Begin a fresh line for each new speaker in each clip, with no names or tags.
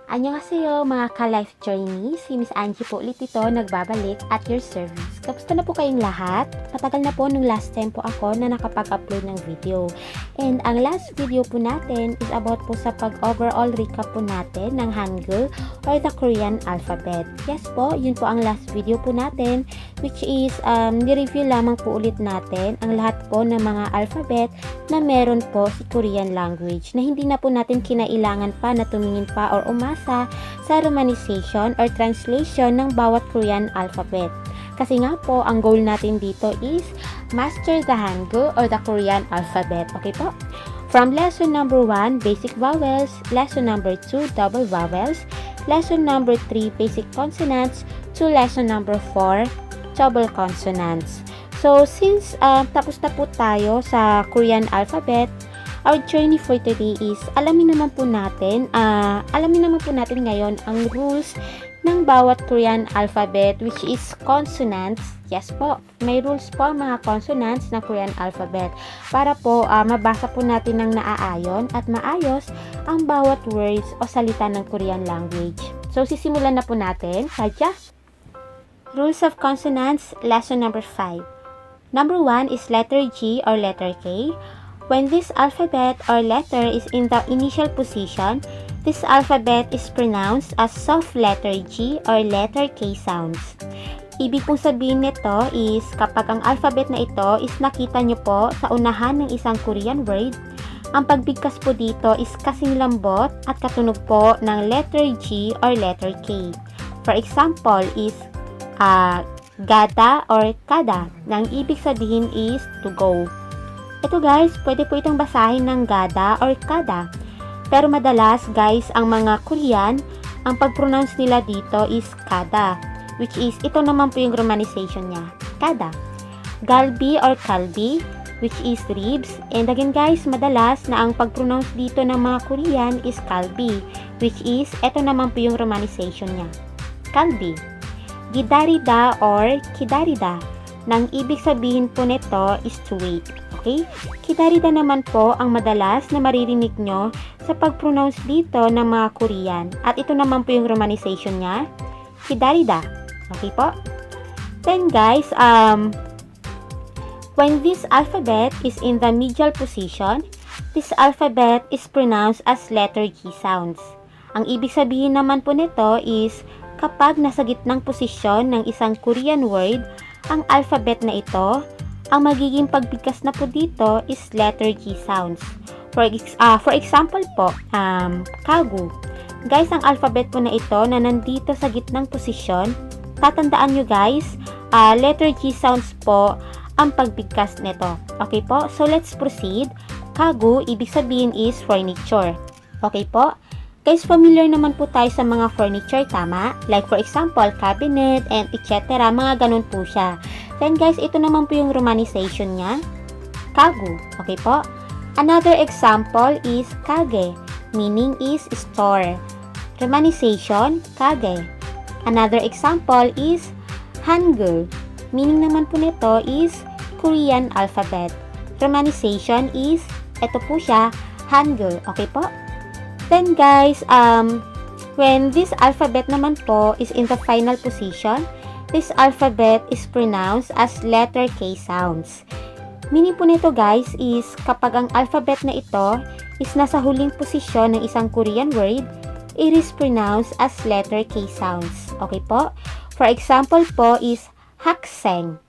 Annyeonghaseyo mga ka-life journey, si Miss Angie po ulit ito nagbabalik at your service. Kamusta na po kayong lahat? Matagal na po nung last time po ako na nakapag-upload ng video. And ang last video po natin is about po sa pag-overall recap po natin ng Hangeul or the Korean alphabet. Yes po, yun po ang last video po natin, which is ni-review lamang po ulit natin ang lahat po ng mga alphabet na meron po si Korean language na hindi na po natin kinailangan pa na tumingin pa or umasa sa romanization or translation ng bawat Korean alphabet. Kasi nga po, ang goal natin dito is master the Hangeul or the Korean alphabet. Okay po? From lesson number 1, basic vowels, lesson number 2, double vowels, lesson number 3, basic consonants, to lesson number 4, double consonants. So, since tapos na po tayo sa Korean alphabet, our journey for today is alamin naman po natin ngayon ang rules ng bawat Korean alphabet, which is consonants. Yes po, may rules po mga consonants ng Korean alphabet para po mabasa po natin ng naaayon at maayos ang bawat words o salita ng Korean language. So, sisimulan na po natin. Sadya! Rules of consonants, lesson number 5. Number 1 is letter G or letter K. When this alphabet or letter is in the initial position, this alphabet is pronounced as soft letter G or letter K sounds. Ibig pong sabihin nito is kapag ang alphabet na ito is nakita nyo po sa unahan ng isang Korean word, ang pagbigkas po dito is kasing lambot at katunog po ng letter G or letter K. For example is gada or kada, na ang ibig sabihin is to go. Ito guys, pwede po itong basahin ng gada or kada. Pero madalas guys, ang mga Korean, ang pag-pronounce nila dito is kada, which is, ito naman po yung romanization niya, kada. Galbi or kalbi, which is ribs. And again guys, madalas na ang pag-pronounce dito ng mga Korean is kalbi, which is, ito naman po yung romanization niya, kalbi. Gidarida or kidarida, nang ibig sabihin po nito is to wait. Okay? Kidarida naman po ang madalas na maririnig nyo sa pag-pronounce dito ng mga Korean. At ito naman po yung romanization niya, kidarida. Okay po? Then guys, when this alphabet is in the medial position, this alphabet is pronounced as letter G sounds. Ang ibig sabihin naman po nito is kapag nasa gitnang posisyon ng isang Korean word, ang alphabet na ito, ang magiging pagbigkas na po dito is letter G sounds. For example po, kagu. Guys, ang alphabet po na ito na nandito sa gitnang posisyon, tatandaan nyo guys, letter G sounds po ang pagbigkas nito. Okay po? So, let's proceed. Kagu, ibig sabihin is furniture. Okay po? Guys, familiar naman po tayo sa mga furniture, tama? Like for example, cabinet and etc. Mga ganun po siya. Then guys, ito naman po yung romanization niya, kagu. Okay po? Another example is kage, meaning is store. Romanization, kage. Another example is Hangeul, meaning naman po nito is Korean alphabet. Romanization is, ito po siya, Hangeul. Okay po? Then guys, when this alphabet naman po is in the final position, this alphabet is pronounced as letter K sounds. Meaning po nito guys is kapag ang alphabet na ito is nasa huling posisyon ng isang Korean word, it is pronounced as letter K sounds. Okay po? For example po is hakseng.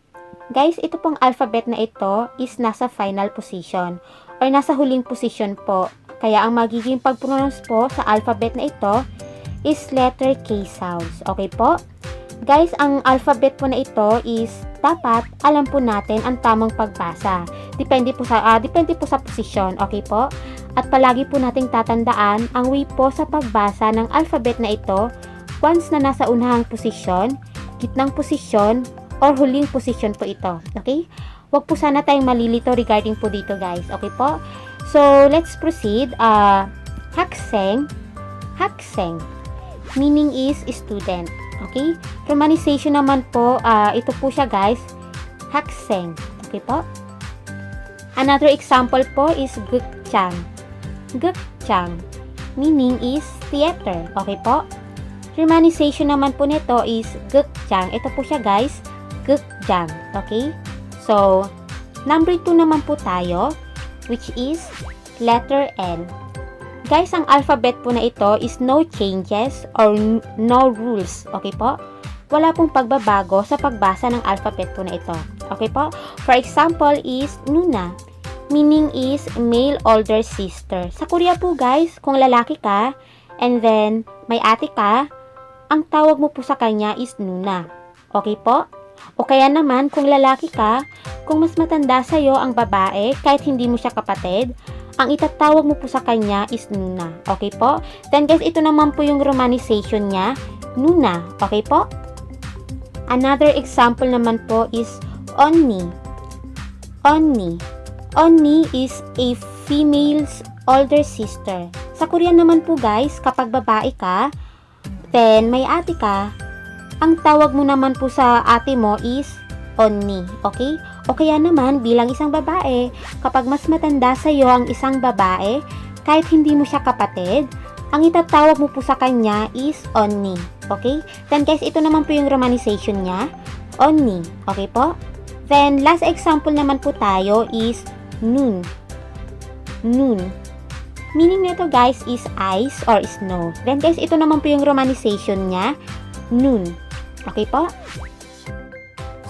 Guys, ito pong alphabet na ito is nasa final position or nasa huling position po. Kaya ang magiging pag-pronounce po sa alphabet na ito is letter K sounds. Okay po? Guys, ang alphabet po na ito is dapat alam po natin ang tamang pagbasa. Depende po sa posisyon. Okay po? At palagi po nating tatandaan ang way po sa pagbasa ng alphabet na ito once na nasa unahang posisyon, gitnang posisyon, or huling posisyon po ito. Okay? Huwag po sana tayong malilito regarding po dito guys. Okay po? So, let's proceed. Hakseng. Hakseng. Meaning is student. Okay? Romanization naman po, ito po siya guys. Hakseng. Okay po? Another example po is gukchang. Gukchang. meaning is theater. Okay po? Romanization naman po nito is gukjang. Ito po siya guys, gukjang. Okay? So, number 2 naman po tayo, which is letter N. Guys, ang alphabet po na ito is no changes or no rules. Okay po? Wala pong pagbabago sa pagbasa ng alphabet po na ito. Okay po? For example is Nuna. Meaning is male older sister. Sa Korea po guys, kung lalaki ka, and then may ate ka, ang tawag mo po sa kanya is Nuna. Okay po? O kaya naman, kung lalaki ka, kung mas matanda sa'yo ang babae, kahit hindi mo siya kapatid, ang itatawag mo po sa kanya is Nuna. Okay po? Then guys, ito naman po yung romanization niya, Nuna. Okay po? Another example naman po is Onni. Onni. Onni is a female's older sister. Sa Korean naman po guys, kapag babae ka, then may ate ka, ang tawag mo naman po sa ate mo is Onni. Okay? O kaya naman, bilang isang babae, kapag mas matanda sa iyo ang isang babae, kahit hindi mo siya kapatid, ang itatawag mo po sa kanya is Onni. Okay? Then guys, ito naman po yung romanization niya, Onni. Okay po? Then, last example naman po tayo is Nun. Nun. Meaning nito guys is ice or snow. Then guys, ito naman po yung romanization niya, Nun. Okay po?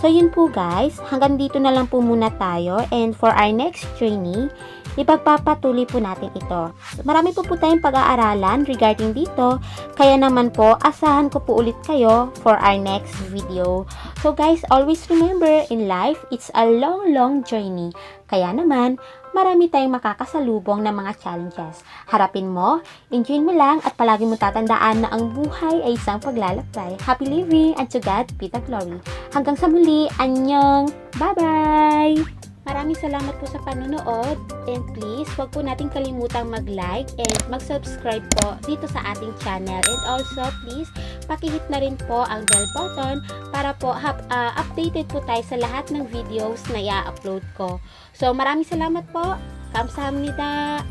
So yun po guys, hanggang dito na lang po muna tayo, and for our next training, ipagpapatuloy po natin ito. Marami po tayong pag-aaralan regarding dito, kaya naman po, asahan ko po ulit kayo for our next video. So guys, always remember, in life, it's a long journey. Kaya naman, marami tayong makakasalubong ng mga challenges. Harapin mo, enjoy mo lang, at palagi mo tatandaan na ang buhay ay isang paglalakbay. Happy living, and to God be the glory. Hanggang sa muli, annyeong! Bye-bye! Maraming salamat po sa panonood, and please, huwag po natin kalimutang mag-like and mag-subscribe po dito sa ating channel. And also, please, pakihit na rin po ang bell button para po updated po tayo sa lahat ng videos na i-upload ko. So, maraming salamat po. Kamsahamnida.